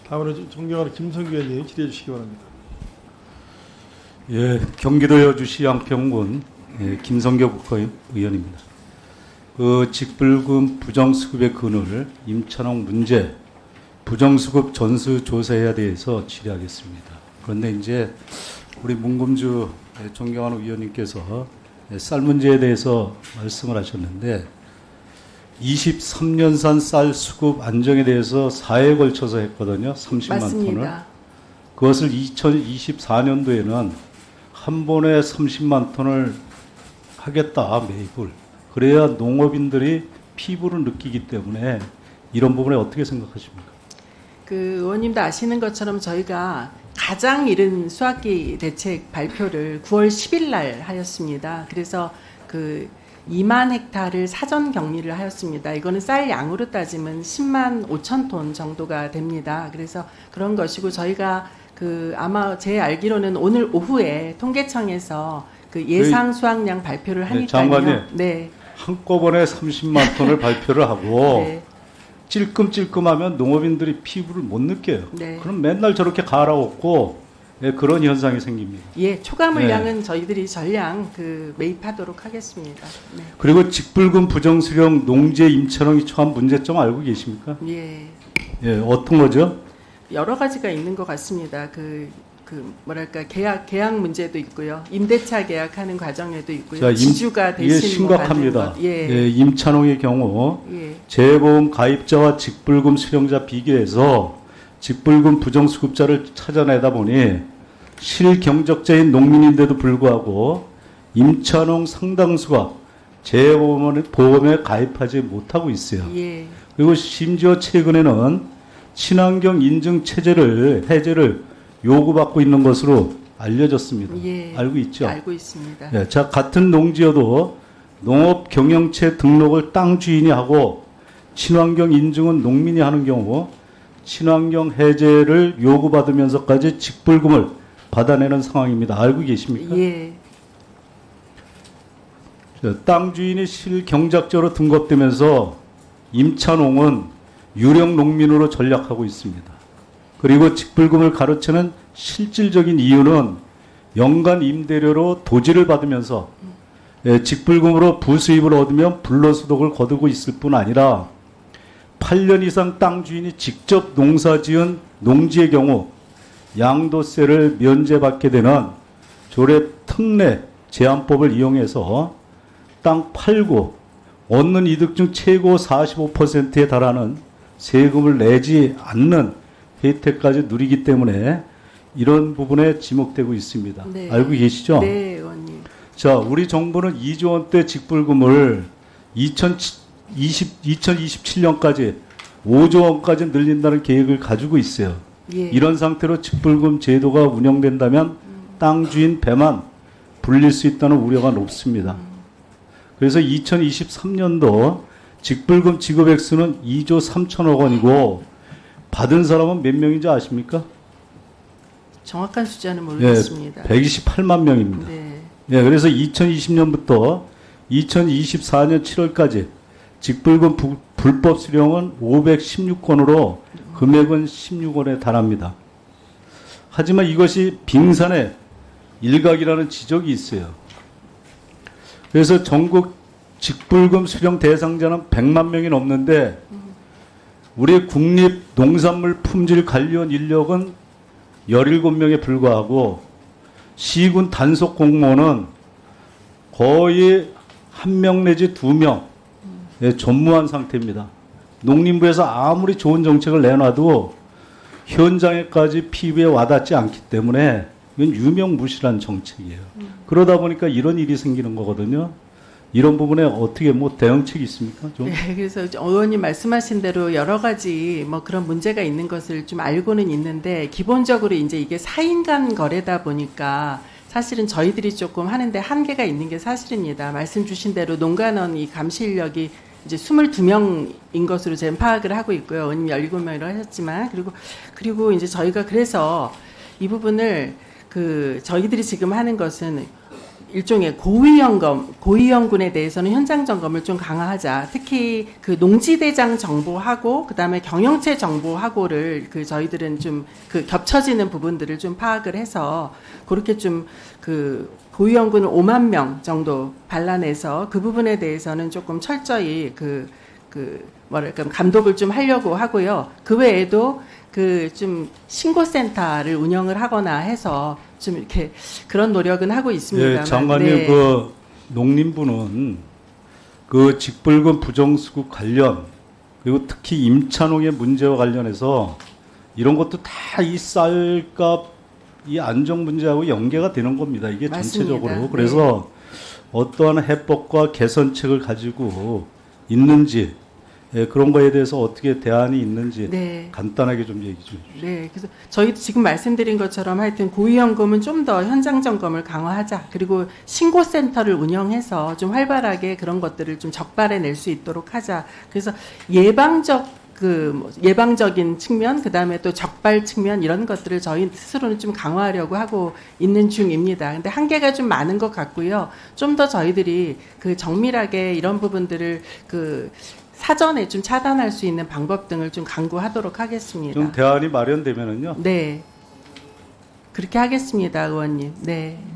다음으로 존경하는 김성규 의원님 질의해 주시기 바랍니다. 예, 경기도 여주시 양평군 김성교 국회의원입니다. 그 직불금 부정수급의 근을 임찬홍 문제 부정수급 전수조사해야 대해서 질의하겠습니다. 그런데 이제 우리 문금주 존경하는 의원님께서 쌀 문제에 대해서 말씀을 하셨는데 23년산 쌀 수급 안정에 대해서 4회에 걸쳐서 했거든요. 30만 맞습니다. 톤을. 그것을 2024년도에는 한 번에 30만 톤을 하겠다, 매입을. 그래야 농업인들이 피부를 느끼기 때문에 이런 부분에 어떻게 생각하십니까? 그 의원님도 아시는 것처럼 저희가 가장 이른 수확기 대책 발표를 9월 10일 날 하였습니다. 그래서 그 2만 헥타를 사전 격리를 하였습니다. 이거는 쌀 양으로 따지면 10만 5천 톤 정도가 됩니다. 그래서 그런 것이고 저희가 그 아마 제 알기로는 오늘 오후에 통계청에서 그 예상 수확량 발표를 하니까요. 장관님. 네. 한꺼번에 30만 톤을 발표를 하고 네. 찔끔찔끔하면 농업인들이 피부를 못 느껴요. 네. 그럼 맨날 저렇게 갈아엎고 그런 현상이 생깁니다. 예, 초과 물량은 저희들이 전량 그 매입하도록 하겠습니다. 네. 그리고 직불금 부정수령 농지의 임차롱이 처한 문제점 알고 계십니까? 예. 예, 어떤 거죠? 여러 가지가 있는 것 같습니다. 뭐랄까 계약 문제도 있고요. 임대차 계약하는 과정에도 있고요. 자, 지주가 이게 대신 심각합니다. 뭐 받는 것. 예. 예, 임차농의 경우 예. 재보험 가입자와 직불금 수령자 비교해서 직불금 부정수급자를 찾아내다 보니 실경적자인 농민인데도 불구하고 임차농 상당수가 재보험에 가입하지 못하고 있어요. 예. 그리고 심지어 최근에는 친환경 인증 체제를 해제를 요구받고 있는 것으로 알려졌습니다. 예. 알고 있죠? 알고 있습니다. 예, 자, 같은 농지여도 농업 경영체 등록을 땅 주인이 하고 친환경 인증은 농민이 하는 경우 친환경 해제를 요구받으면서까지 직불금을 받아내는 상황입니다. 알고 계십니까? 예. 땅 주인이 실경작자로 등급되면서 임차농은 유령 농민으로 전락하고 있습니다. 그리고 직불금을 가로채는 실질적인 이유는 연간 임대료로 도지를 받으면서 직불금으로 부수입을 얻으면 불로소득을 거두고 있을 뿐 아니라 8년 이상 땅 주인이 직접 농사 지은 농지의 경우 양도세를 면제받게 되는 조례 특례 제한법을 이용해서 땅 팔고 얻는 이득 중 최고 45%에 달하는 세금을 내지 않는 혜택까지 누리기 때문에 이런 부분에 지목되고 있습니다. 네. 알고 계시죠? 네, 의원님. 자, 우리 정부는 2조 원대 직불금을 2027년까지 5조 원까지 늘린다는 계획을 가지고 있어요. 예. 이런 상태로 직불금 제도가 운영된다면 땅 주인 배만 불릴 수 있다는 우려가 높습니다. 그래서 2023년도 직불금 지급 액수는 2조 3천억 원이고 받은 사람은 몇 명인지 아십니까? 정확한 숫자는 모르겠습니다. 128만 명입니다. 네. 예, 그래서 2020년부터 2024년 7월까지 직불금 불법 수령은 516건으로 금액은 16원에 달합니다. 하지만 이것이 빙산의 일각이라는 지적이 있어요. 그래서 전국 직불금 수령 대상자는 100만 명이 넘는데 우리 국립농산물품질관리원 인력은 17명에 불과하고 시군 단속 공무원은 거의 1명 내지 2명 전무한 상태입니다. 농림부에서 아무리 좋은 정책을 내놔도 현장에까지 피부에 와닿지 않기 때문에 이건 유명무실한 정책이에요. 그러다 보니까 이런 일이 생기는 거거든요. 이런 부분에 어떻게 뭐 대응책이 있습니까? 좀? 네, 그래서 의원님 말씀하신 대로 여러 가지 뭐 그런 문제가 있는 것을 좀 알고는 있는데 기본적으로 이제 이게 사인 간 거래다 보니까 사실은 저희들이 조금 하는데 한계가 있는 게 사실입니다. 말씀 주신 대로 농가는 이 감시 인력이 이제 22명인 것으로 제가 파악을 하고 있고요. 의원님 17명이라고 하셨지만 그리고 이제 저희가 그래서 이 부분을 저희들이 지금 하는 것은 일종의 고위험군에 대해서는 현장 점검을 좀 강화하자. 특히 그 농지대장 정보하고 그다음에 경영체 정보하고를 그 저희들은 좀 그 겹쳐지는 부분들을 좀 파악을 해서 그렇게 좀 그 고위험군을 5만 명 정도 발라내서 그 부분에 대해서는 조금 철저히 뭐랄까 감독을 좀 하려고 하고요. 그 외에도 그 좀 신고센터를 운영을 하거나 해서 좀 이렇게 그런 노력은 하고 있습니다. 예, 장관님 그 농림부는 그 직불금 부정수급 관련 그리고 특히 임차농의 문제와 관련해서 이런 것도 다 이 쌀값 이 안정 문제하고 연계가 되는 겁니다. 이게 맞습니다. 전체적으로. 그래서 어떠한 해법과 개선책을 가지고 있는지 그런 거에 대해서 어떻게 대안이 있는지 네. 간단하게 좀 얘기 좀 해주시죠. 네, 그래서 저희 지금 말씀드린 것처럼 하여튼 고위험군은 좀 더 현장 점검을 강화하자. 그리고 신고센터를 운영해서 좀 활발하게 그런 것들을 좀 적발해 낼 수 있도록 하자. 그래서 예방적인 측면, 그 다음에 또 적발 측면 이런 것들을 저희 스스로는 좀 강화하려고 하고 있는 중입니다. 근데 한계가 좀 많은 것 같고요. 좀 더 저희들이 그 정밀하게 이런 부분들을 그 사전에 좀 차단할 수 있는 방법 등을 좀 강구하도록 하겠습니다. 좀 대안이 마련되면은요. 네. 그렇게 하겠습니다, 의원님. 네.